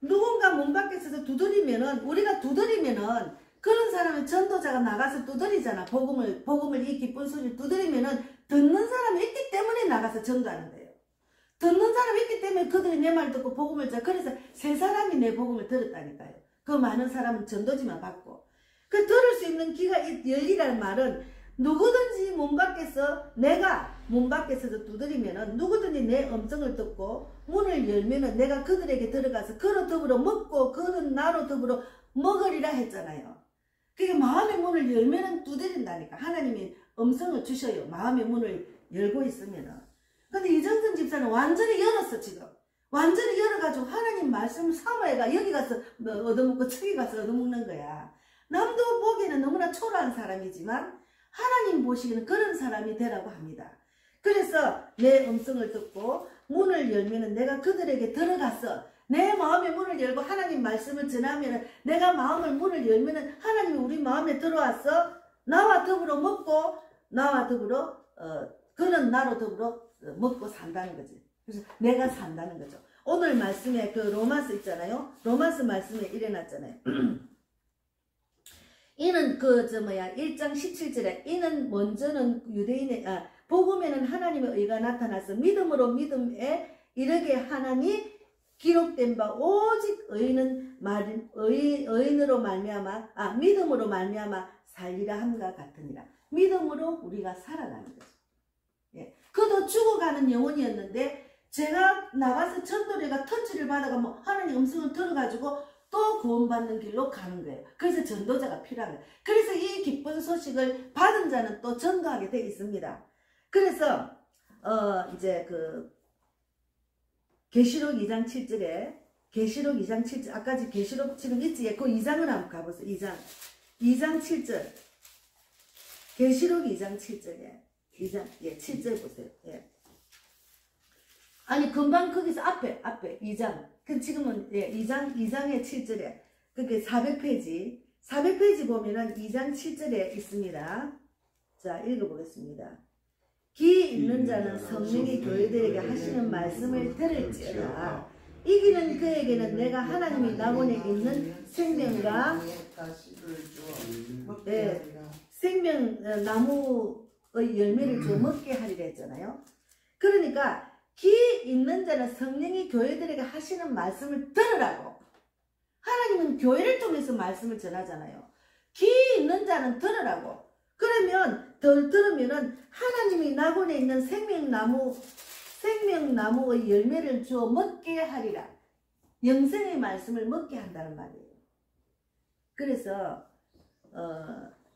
누군가 문 밖에 서서 두드리면은 우리가 두드리면은 그런 사람은 전도자가 나가서 두드리잖아. 복음을 이 기쁜 소리를 두드리면은 듣는 사람이 있기 때문에 나가서 전도하는 거예요. 듣는 사람이 있기 때문에 그들이 내 말 듣고 복음을 자. 그래서 세 사람이 내 복음을 들었다니까요. 그 많은 사람은 전도지만 받고. 그 들을 수 있는 귀가 열리라는 말은 누구든지 문 밖에서 내가 문 밖에서도 두드리면은 누구든지 내 음성을 듣고 문을 열면은 내가 그들에게 들어가서 그로 더불어 먹고 그는 나로 더불어 먹으리라 했잖아요. 그게 마음의 문을 열면은 두드린다니까. 하나님이 음성을 주셔요. 마음의 문을 열고 있으면은. 근데 이정선 집사는 완전히 열었어 지금. 완전히 열어가지고 하나님 말씀을 사모해가 여기 가서 얻어먹고 저기 가서 얻어먹는 거야. 남도 보기에는 너무나 초라한 사람이지만 하나님 보시기에는 그런 사람이 되라고 합니다. 그래서 내 음성을 듣고 문을 열면은 내가 그들에게 들어가서 내 마음의 문을 열고 하나님 말씀을 전하면은 내가 마음을 문을 열면은 하나님이 우리 마음에 들어와서 나와 더불어 먹고 나와 더불어 그는 나로 더불어 먹고 산다는 거지. 그래서 내가 산다는 거죠. 오늘 말씀에 그 로마서 있잖아요. 로마서 말씀에 이래놨잖아요. 이는 1장 17절에 이는 먼저는 유대인의 복음에는 하나님의 의가 나타나서 믿음으로 믿음에 이르게 하나니 기록된 바 오직 의인으로 말미암아 믿음으로 말미암아 살리라 함과 같으니라. 믿음으로 우리가 살아가는 거죠. 예. 그도 죽어가는 영혼이었는데 제가 나가서 전도리가 터치를 받아가 하나님 음성을 들어가지고 또 구원받는 길로 가는 거예요. 그래서 전도자가 필요한 거예요. 그래서 이 기쁜 소식을 받은 자는 또 전도하게 되어 있습니다. 그래서 이제 계시록 2장 7절에 아까 계시록 지금 있지? 그 2장을 한번 가보세요. 2장 7절. 계시록 2장 7절에 7절 보세요. 예. 아니 금방 거기서 앞에 2장. 그 지금은 2장의 7절에 그게 400페이지 보면은 2장 7절에 있습니다. 자, 읽어보겠습니다. 귀 있는 자는 성령이 교회들에게 하시는 말씀을 들을지어다. 이기는 그에게는 내가 하나님이 낙원에 있는 생명과 나무의 열매를 줘 먹게 하리라 했잖아요. 그러니까 귀 있는 자는 성령이 교회들에게 하시는 말씀을 들으라고. 하나님은 교회를 통해서 말씀을 전하잖아요. 귀 있는 자는 들으라고. 그러면 덜 들으면은 하나님이 낙원에 있는 생명나무의 열매를 주어 먹게 하리라. 영생의 말씀을 먹게 한다는 말이에요. 그래서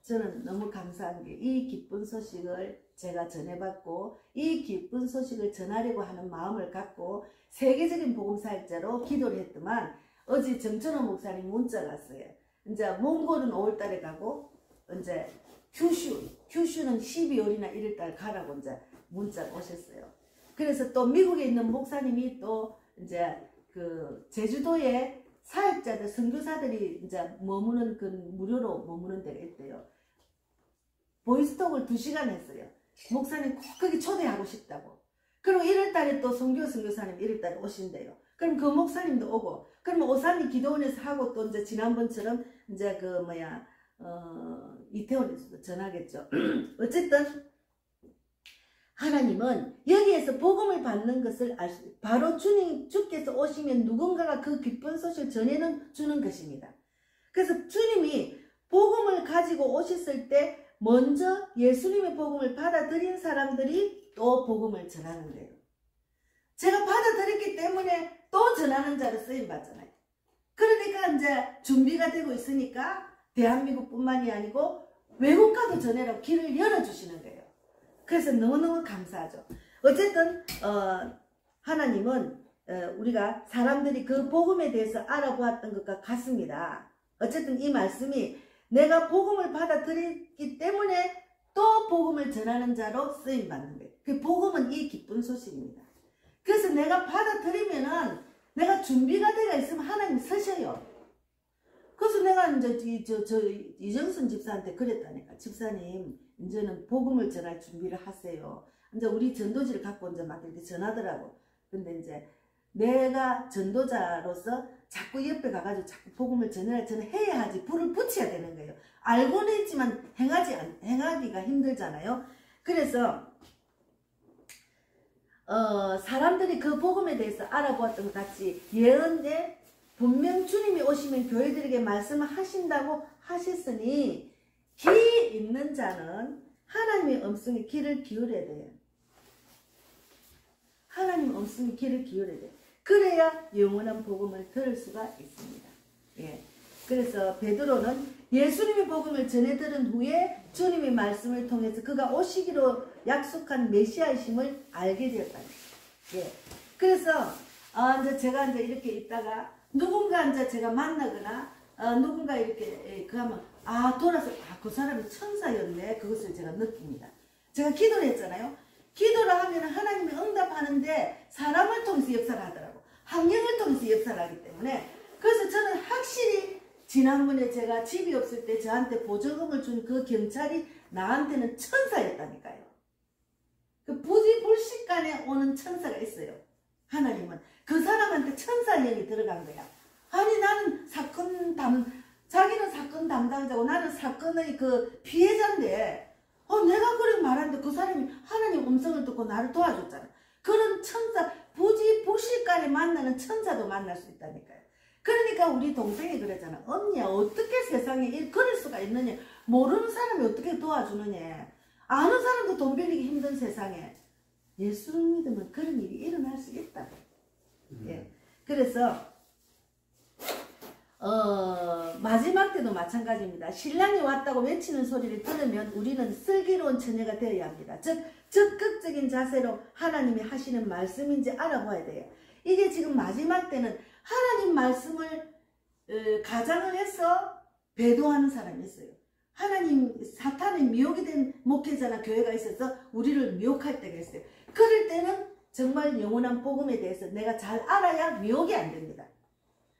저는 너무 감사한 게 이 기쁜 소식을 제가 전해받고 이 기쁜 소식을 전하려고 하는 마음을 갖고 세계적인 복음사역자로 기도를 했더만 어제 정천호 목사님 문자가 왔어요. 이제 몽골은 5월달에 가고 이제 규슈는 12월이나 1월달 가라고 이제 문자가 오셨어요. 그래서 또 미국에 있는 목사님이 또 이제 그 제주도에 사역자들, 선교사들이 이제 머무는 그 무료로 머무는 데가 있대요. 보이스톡을 2시간 했어요. 목사님 꼭 거기 초대하고 싶다고. 그리고 1월달에 또 선교사님 1월달에 오신대요. 그럼 그 목사님도 오고, 그러면 오산리 기도원에서 하고 또 이제 지난번처럼 이제 그 이태원에서도 전하겠죠. 어쨌든 하나님은 여기에서 복음을 받는 것을 바로 주께서 오시면 누군가가 그 기쁜 소식을 전해주는 것입니다. 그래서 주님이 복음을 가지고 오셨을 때 먼저 예수님의 복음을 받아들인 사람들이 또 복음을 전하는 거예요. 제가 받아들였기 때문에 또 전하는 자로 쓰임받잖아요. 그러니까 이제 준비가 되고 있으니까 대한민국뿐만이 아니고 외국가도 전해라고 길을 열어주시는 거예요. 그래서 너무너무 감사하죠. 어쨌든 하나님은 우리가 사람들이 그 복음에 대해서 알아보았던 것과 같습니다. 어쨌든 이 말씀이 내가 복음을 받아들였기 때문에 또 복음을 전하는 자로 쓰임받는 거예요. 그 복음은 이 기쁜 소식입니다. 그래서 내가 받아들이면은 내가 준비가 되어 있으면 하나님 서셔요. 그래서 내가 이제 이정순 집사한테 그랬다니까. 집사님, 이제는 복음을 전할 준비를 하세요. 이제 우리 전도지를 갖고 이제 막 이렇게 전하더라고. 근데 이제 내가 전도자로서 자꾸 옆에 가가지고 자꾸 복음을 전해야 하지. 불을 붙여야 되는 거예요. 알고는 있지만 행하기가 힘들잖아요. 그래서 사람들이 그 복음에 대해서 알아보았던 것 같이 예언에 분명 주님이 오시면 교회들에게 말씀을 하신다고 하셨으니 귀 있는 자는 하나님의 음성에 귀를 기울여야 돼요. 하나님의 음성에 귀를 기울여야 돼요. 그래야 영원한 복음을 들을 수가 있습니다. 예. 그래서 베드로는 예수님의 복음을 전해 들은 후에 주님의 말씀을 통해서 그가 오시기로 약속한 메시아이심을 알게 되었다. 예. 그래서 이제 제가 이제 이렇게 있다가 누군가 이제 제가 만나거나 누군가 이렇게 그러면 돌아서 그 사람이 천사였네. 그것을 제가 느낍니다. 제가 기도를 했잖아요. 기도를 하면 하나님이 응답하는데 사람을 통해서 역사를 하더라고. 환경을 통해서 역사를 하기 때문에. 그래서 저는 확실히 지난번에 제가 집이 없을 때 저한테 보조금을 준 그 경찰이 나한테는 천사였다니까요. 그 부지불식간에 오는 천사가 있어요. 하나님은 그 사람한테 천사령이 들어간 거야. 아니 나는 자기는 사건 담당자고 나는 사건의 그 피해자인데 내가 그렇게 말하는데 그 사람이 하나님 음성을 듣고 나를 도와줬잖아. 그런 천사, 부지불식간에 만나는 천사도 만날 수 있다니까요. 그러니까 우리 동생이 그러잖아. 언니야 어떻게 세상에 그럴 수가 있느냐. 모르는 사람이 어떻게 도와주느냐. 아는 사람도 돈 빌리기 힘든 세상에 예수를 믿으면 그런 일이 일어날 수 있다. 예. 그래서 마지막 때도 마찬가지입니다. 신랑이 왔다고 외치는 소리를 들으면 우리는 슬기로운 처녀가 되어야 합니다. 즉 적극적인 자세로 하나님이 하시는 말씀인지 알아봐야 돼요. 이게 지금 마지막 때는 하나님 말씀을 가장을 해서 배도하는 사람이 있어요. 하나님 사탄의 미혹이 된 목회자나 교회가 있어서 우리를 미혹할 때가 있어요. 그럴 때는 정말 영원한 복음에 대해서 내가 잘 알아야 미혹이 안 됩니다.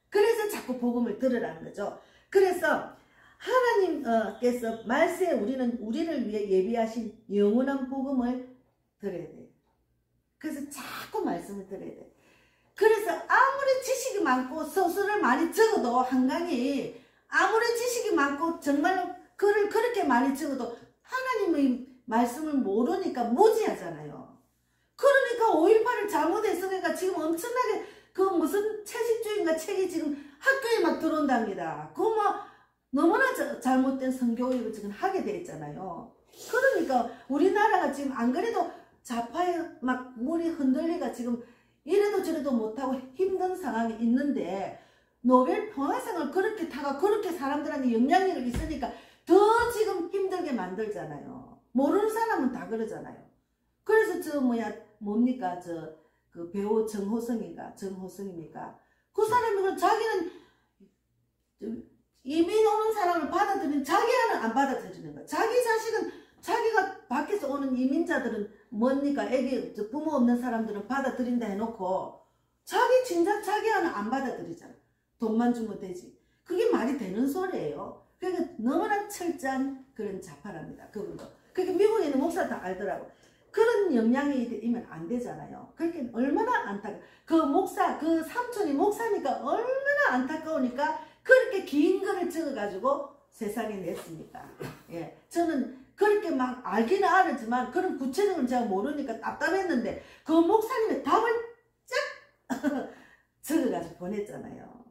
그래서 자꾸 복음을 들으라는 거죠. 그래서 하나님께서 말세에 우리를 위해 예비하신 영원한 복음을 들어야 돼요. 그래서 자꾸 말씀을 들어야 돼요. 그래서 아무리 지식이 많고 서술을 많이 적어도 한강이 아무리 지식이 많고 정말로 글을 그렇게 많이 적어도 하나님의 말씀을 모르니까 무지하잖아요. 그러니까 5.18을 잘못 해석해가 지금 엄청나게 그 무슨 채식주의인가 책이 지금 학교에 막 들어온답니다. 그거 막 너무나 잘못된 성교육을 지금 하게 돼 있잖아요. 그러니까 우리나라가 지금 안 그래도 좌파에 막 물이 흔들리가 지금 이래도 저래도 못하고 힘든 상황이 있는데 노벨 평화상을 그렇게 타가 그렇게 사람들한테 영향력을 있으니까 더 지금 힘들게 만들잖아요. 모르는 사람은 다 그러잖아요. 그래서 저 뭡니까 그 배우 정호성입니까? 그 사람이 자기는 이민 오는 사람을 받아들이는 자기는 안 받아들이는 거야. 자기 자식은 자기가 밖에서 오는 이민자들은 뭡니까? 애기 부모 없는 사람들은 받아들인다 해놓고 자기 진작 자기는 안 받아들이잖아. 돈만 주면 되지. 그게 말이 되는 소리예요. 그러니까 너무나 철저한 그런 좌파랍니다. 그분도. 그러니까 미국에 있는 목사 다 알더라고. 그런 영향이 있으면 안 되잖아요. 그렇게 얼마나 그 목사, 그 삼촌이 목사니까 얼마나 안타까우니까 그렇게 긴 글을 적어가지고 세상에 냈습니까? 예. 저는 그렇게 막 알기는 알았지만 그런 구체적으로 제가 모르니까 답답했는데 그 목사님의 답을 쫙 적어가지고 보냈잖아요.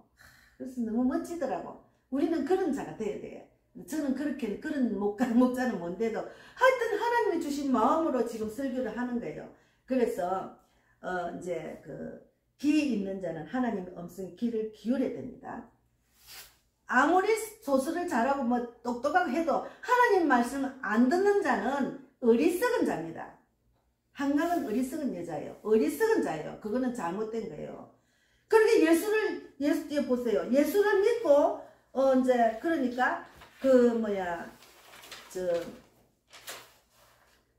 그래서 너무 멋지더라고. 우리는 그런 자가 돼야 돼. 저는 그렇게 그런 목자는 뭔데도 하여튼 하나님이 주신 마음으로 지금 설교를 하는 거예요. 그래서 이제 그 귀 있는 자는 하나님의 음성에 귀를 기울여야 됩니다. 아무리 소설을 잘하고 뭐 똑똑하고 해도 하나님 말씀을 안 듣는 자는 어리석은 자입니다. 한강은 어리석은 여자예요. 어리석은 자예요. 그거는 잘못된 거예요. 그러니까 예수 보세요. 예수를 믿고 이제 그러니까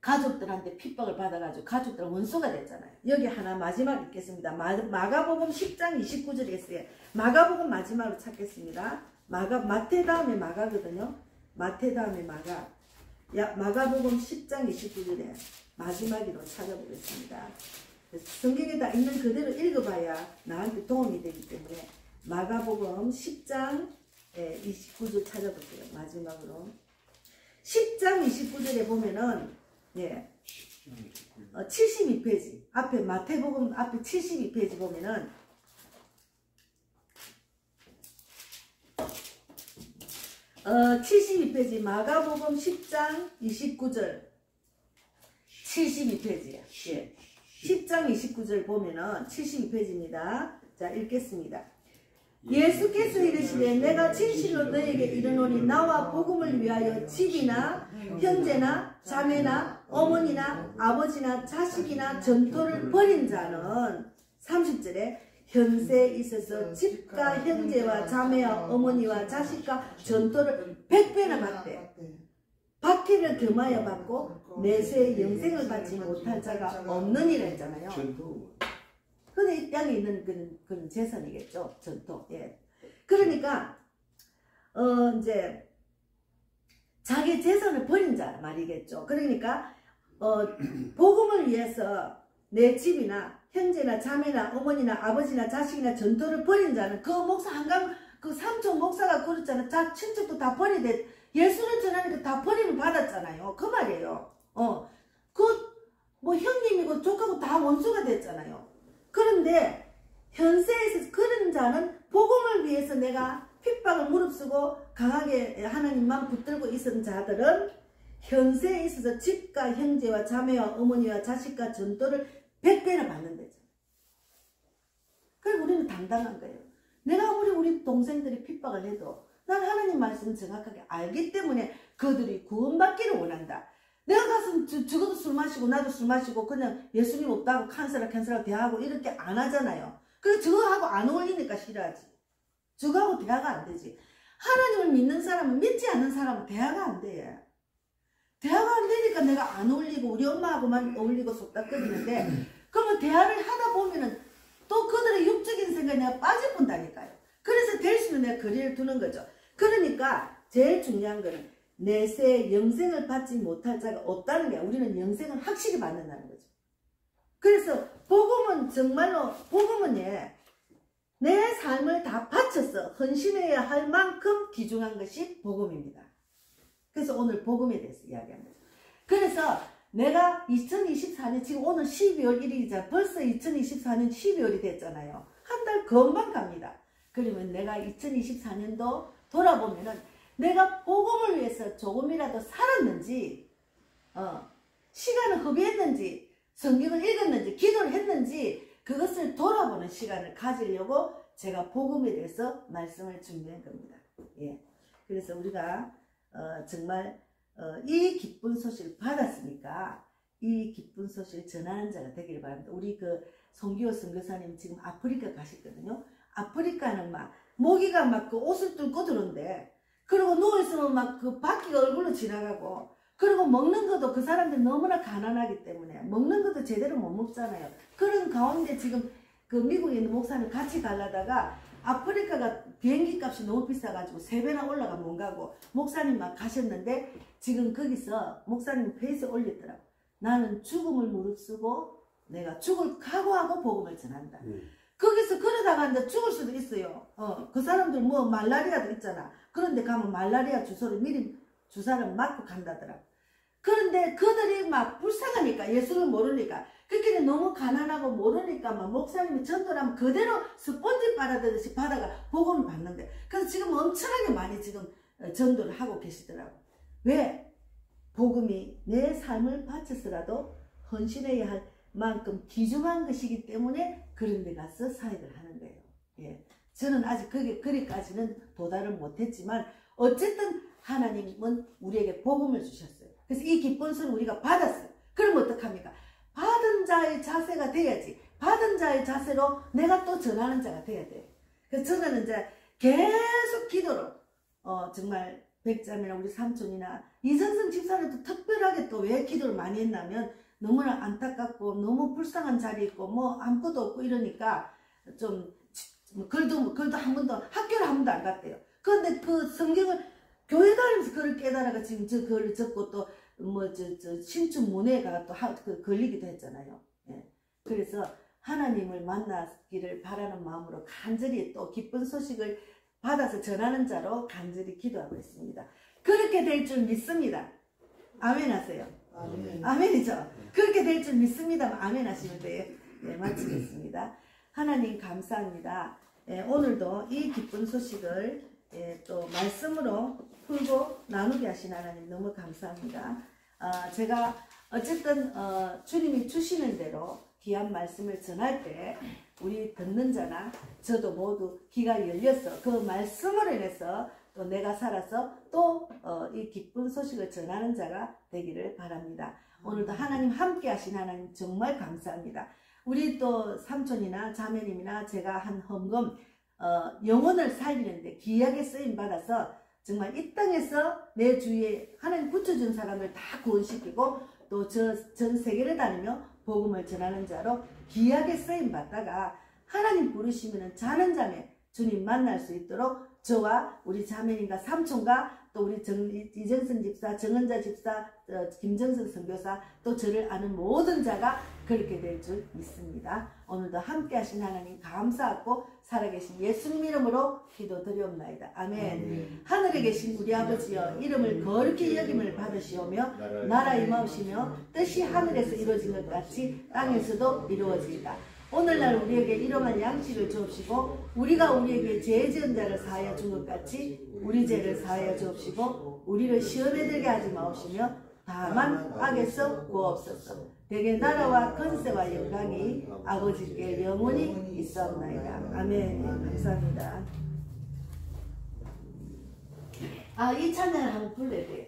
가족들한테 핍박을 받아가지고 가족들 원수가 됐잖아요. 여기 하나 마지막 읽겠습니다. 마가복음 10장 29절에 있어요. 마가복음 마지막으로 찾겠습니다. 마태 다음에 마가거든요. 마태 다음에 마가. 마가복음 10장 29절에 마지막으로 찾아보겠습니다. 성경에 다 있는 그대로 읽어봐야 나한테 도움이 되기 때문에 마가복음 10장 29절 찾아보세요. 마지막으로 10장 29절에 보면은 72페이지 앞에 마태복음 앞에 72페이지 보면은 어 72페이지 마가복음 10장 29절 72페이지야. 예. 10장 29절 보면은 72페이지입니다. 자, 읽겠습니다. 예수께서 이르시되 내가 진실로 너에게 이르노니 나와 복음을 위하여 집이나 형제나 자매나 어머니나 아버지나 자식이나 전토를 벌인 자는 30절에 현세에 있어서 집과 형제와 자매와 어머니와 자식과 전토를 100배나 받되 박해를 금하여 받고 내세의 영생을 받지 못할 자가 없느니라 했잖아요. 근데 이 땅에 있는 그런 재산이겠죠. 전토. 예. 그러니까 이제 자기 재산을 버린 자 말이겠죠. 그러니까 복음을 위해서 내 집이나 형제나 자매나 어머니나 아버지나 자식이나 전토를 버린 자는 그 목사 한강 그 삼촌 목사가 그랬잖아. 자 친척도 다 버리되 예수를 전하니까 다 버림을 받았잖아요. 그 말이에요. 뭐 형님이고 조카고 다 원수가 됐잖아요. 그런데 현세에서 그런 자는 복음을 위해서 내가 핍박을 무릅쓰고 강하게 하나님만 붙들고 있었던 자들은 현세에 있어서 집과 형제와 자매와 어머니와 자식과 전토를 100배나 받는 거죠. 그리고 우리는 당당한 거예요. 내가 아무리 우리 동생들이 핍박을 해도 난 하나님 말씀을 정확하게 알기 때문에 그들이 구원받기를 원한다. 내가 가서 죽어도 술 마시고 나도 술 마시고 그냥 예수님 없다고 캔슬하고 대하고 이렇게 안 하잖아요. 그래서 저거하고 안 어울리니까 싫어하지. 저거하고 대화가 안 되지. 하나님을 믿는 사람은 믿지 않는 사람은 대화가 안 돼. 대화가 안 되니까 내가 안 어울리고 우리 엄마하고만 어울리고 속닥거리는데 그러면 대화를 하다 보면은 또 그들의 육적인 생각에 내가 빠져본다니까요. 그래서 될 수 있는 내가 거리를 두는 거죠. 그러니까 제일 중요한 거는 내세 영생을 받지 못할 자가 없다는 게 우리는 영생을 확실히 받는다는 거죠. 그래서 복음은 정말로 복음은 내 삶을 다 바쳐서 헌신해야 할 만큼 귀중한 것이 복음입니다. 그래서 오늘 복음에 대해서 이야기합니다. 그래서 내가 2024년 지금 오늘 12월 1일이잖아. 벌써 2024년 12월이 됐잖아요. 한 달 금방 갑니다. 그러면 내가 2024년도 돌아보면은 내가 복음을 위해서 조금이라도 살았는지, 시간을 허비했는지, 성경을 읽었는지, 기도를 했는지 그것을 돌아보는 시간을 가지려고 제가 복음에 대해서 말씀을 준비한 겁니다. 예. 그래서 우리가 정말 이 기쁜 소식을 받았으니까 이 기쁜 소식을 전하는 자가 되기를 바랍니다. 우리 그 송기호 선교사님 지금 아프리카 가셨거든요. 아프리카는 막 모기가 막 그 옷을 뚫고 들어온대. 그리고 누워있으면 막 그 바퀴가 얼굴로 지나가고, 그리고 먹는 것도 그 사람들 너무나 가난하기 때문에 먹는 것도 제대로 못 먹잖아요. 그런 가운데 지금 그 미국에 있는 목사님 같이 가려다가 아프리카가 비행기 값이 너무 비싸가지고 3배나 올라가 못 가고 목사님만 가셨는데 지금 거기서 목사님 페이스에 올렸더라고. 나는 죽음을 무릅쓰고 내가 죽을 각오하고 복음을 전한다. 거기서 그러다가 이제 죽을 수도 있어요. 그 사람들 뭐 말라리아도 있잖아. 그런데 가면 말라리아 주소를 미리 주사를 맞고 간다더라고. 그런데 그들이 막 불쌍하니까, 예수를 모르니까, 그렇게 너무 가난하고 모르니까 막 목사님이 전도를 하면 그대로 스펀지 빨아들듯이 받아가 복음을 받는데, 그래서 지금 엄청나게 많이 지금 전도를 하고 계시더라고. 왜? 복음이 내 삶을 바쳐서라도 헌신해야 할 만큼 귀중한 것이기 때문에 그런 데 가서 사역을 하는 거예요. 예. 저는 아직 거기까지는 도달을 못했지만 어쨌든 하나님은 우리에게 복음을 주셨어요. 그래서 이 기쁜 소리를 우리가 받았어요. 그럼 어떡합니까? 받은 자의 자세가 돼야지. 받은 자의 자세로 내가 또 전하는 자가 돼야 돼요. 그래서 저는 이제 계속 기도로 정말 백자매나 우리 삼촌이나 이성성 집사는 또 특별하게 또 왜 기도를 많이 했냐면 너무나 안타깝고 너무 불쌍한 자리 있고 뭐 아무것도 없고 이러니까 좀 글도 한 번도 학교를 한 번도 안 갔대요. 그런데 그 성경을 교회 다니면서 그걸 깨달아가 지금 저 글을 적고 또 뭐 저 신춘 문예가 또 걸리기도 했잖아요. 예. 그래서 하나님을 만나기를 바라는 마음으로 간절히 또 기쁜 소식을 받아서 전하는 자로 간절히 기도하고 있습니다. 그렇게 될 줄 믿습니다. 아멘 하세요. 아멘이죠. 그렇게 될 줄 믿습니다. 아멘 하시면 돼요. 네, 마치겠습니다. 하나님 감사합니다. 오늘도 이 기쁜 소식을 또 말씀으로 풀고 나누게 하신 하나님 너무 감사합니다. 제가 어쨌든 주님이 주시는 대로 귀한 말씀을 전할 때 우리 듣는 자나 저도 모두 귀가 열려서 그 말씀으로 인해서 또 내가 살아서 또 이 기쁜 소식을 전하는 자가 되기를 바랍니다. 오늘도 하나님 함께 하신 하나님 정말 감사합니다. 우리 또 삼촌이나 자매님이나 제가 한 헌금 영혼을 살리는데 귀하게 쓰임받아서 정말 이 땅에서 내 주위에 하나님 붙여준 사람을 다 구원시키고 또 전 세계를 다니며 복음을 전하는 자로 귀하게 쓰임받다가 하나님 부르시면 자는 자매 주님 만날 수 있도록 저와 우리 자매님과 삼촌과 또 우리 이정선 집사, 정은자 집사, 김정선 선교사 또 저를 아는 모든 자가 그렇게 될 줄 믿습니다. 오늘도 함께 하신 하나님 감사하고 살아계신 예수님 이름으로 기도드리옵나이다. 아멘. 하늘에 계신 우리 아버지여 이름을 거룩히 여김을 받으시오며 나라 임하시며 뜻이 하늘에서 이루어진 것 같이 땅에서도 이루어지이다. 오늘날 우리에게 일용할 양식을 주옵시고 우리가 우리에게 죄 지은 자를 사하여 준 것 같이 우리 죄를 사하여 주옵시고 우리를 시험에 들게 하지 마옵시며 다만 악에서 구하옵소서. 대개 나라와 권세와 영광이 아버지께 영원히 있사옵나이다. 아멘. 감사합니다. 이 찬양을 한번 불러야 돼요.